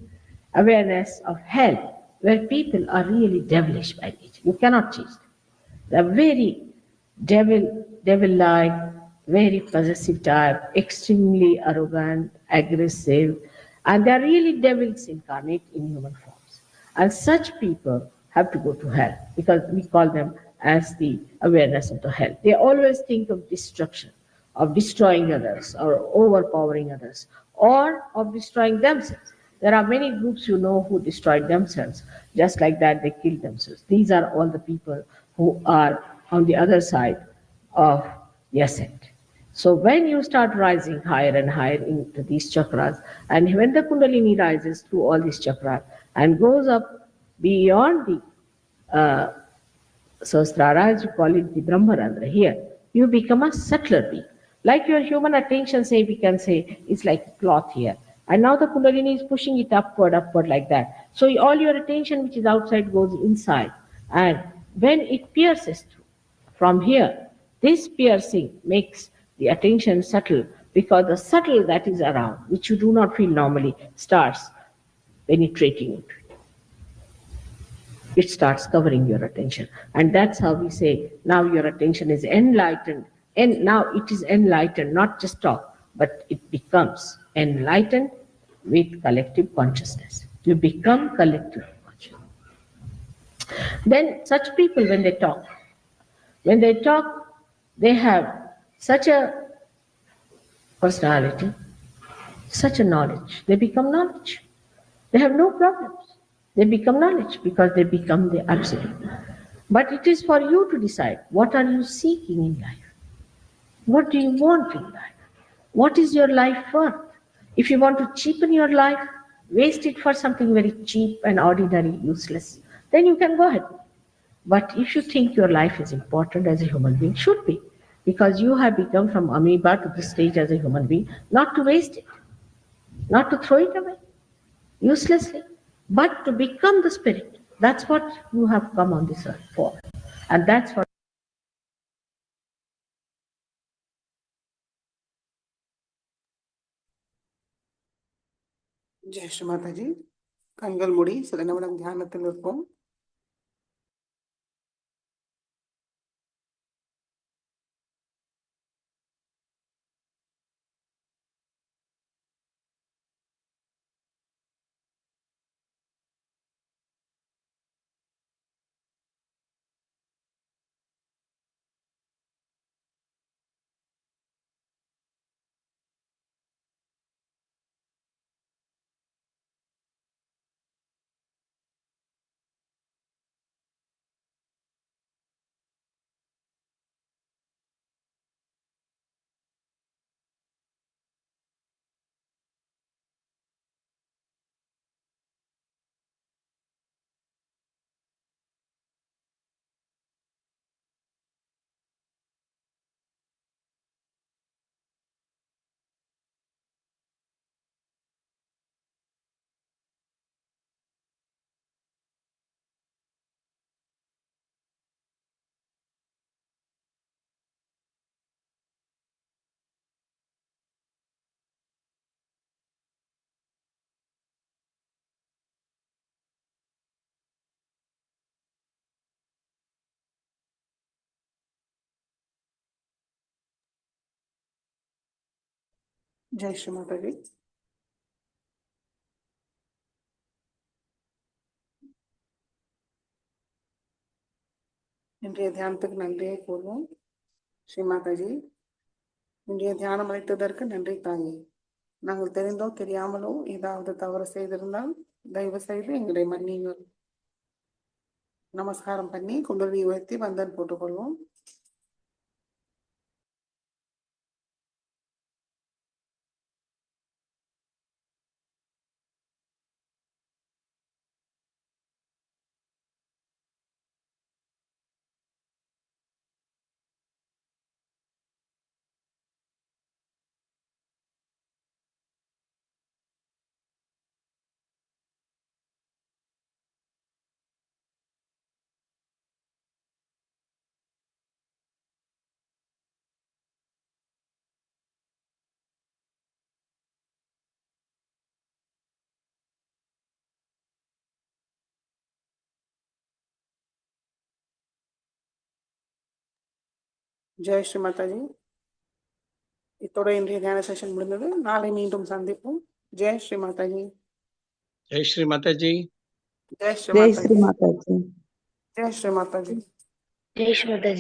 awareness of hell, where people are really devilish by nature. You cannot change them. They are very devil-like, very possessive type, extremely arrogant, aggressive, and they are really devils incarnate in human forms. And such people have to go to hell because we call them as the awareness of the hell. They always think of destruction, of destroying others or overpowering others, or of destroying themselves. There are many groups who destroyed themselves. Just like that, they killed themselves. These are all the people who are on the other side of the ascent. So when you start rising higher and higher into these chakras, and when the Kundalini rises through all these chakras and goes up beyond the Sahasrara, as you call it, the Brahmarandra here, you become a subtler being. Like your human attention, say, we can say, is like a cloth here. And now the Kundalini is pushing it upward like that. So all your attention which is outside goes inside. And when it pierces through from here, this piercing makes the attention subtle, because the subtle that is around, which you do not feel normally, starts penetrating into it. It starts covering your attention. And that's how we say, now your attention is enlightened. And now it is enlightened, not just talk, but it becomes enlightened with collective consciousness. You become collective conscious. Then such people, when they talk, they have such a personality, such a knowledge. They become knowledge. They have no problems. They become knowledge because they become the absolute. But it is for you to decide, what are you seeking in life? What do you want in life? What is your life worth? If you want to cheapen your life, waste it for something very cheap and ordinary, useless, then you can go ahead. But if you think your life is important as a human being, should be, because you have become from amoeba to the stage as a human being, not to waste it, not to throw it away uselessly, but to become the spirit. That's what you have come on this earth for. And that's what Jai Sri Mataji. கண்கள் மூடி சில நிமிடம் தியானத்தில் இருப்போம். ஜெய் ஸ்ரீ மாதாஜி. இன்றைய தியானத்துக்கு நன்றியை கூறுவோம். ஸ்ரீ மாதாஜி, இன்றைய தியானம் அளித்ததற்கு நன்றி தாங்கி. நாங்கள் தெரிந்தோ தெரியாமலோ ஏதாவது தவறு செய்திருந்தால் தயவு செய்து எங்களை மன்னியுங்கள். நமஸ்காரம் பண்ணி குண்டலினி உயர்த்தி பந்தன் போட்டுக்கொள்வோம். ஜெய் ஸ்ரீ மாதாஜி. இத்தோட இன்றைய தியான செஷன் முடிந்தது. நாளை மீண்டும் சந்திப்போம். ஜெய் ஸ்ரீ மாதாஜி. ஜெய் ஸ்ரீ மாதாஜி. ஜெய் ஸ்ரீ जय மாதாஜி. श्री माता जी। ஜெய் ஸ்ரீ மாதாஜி. जय श्री माता जी।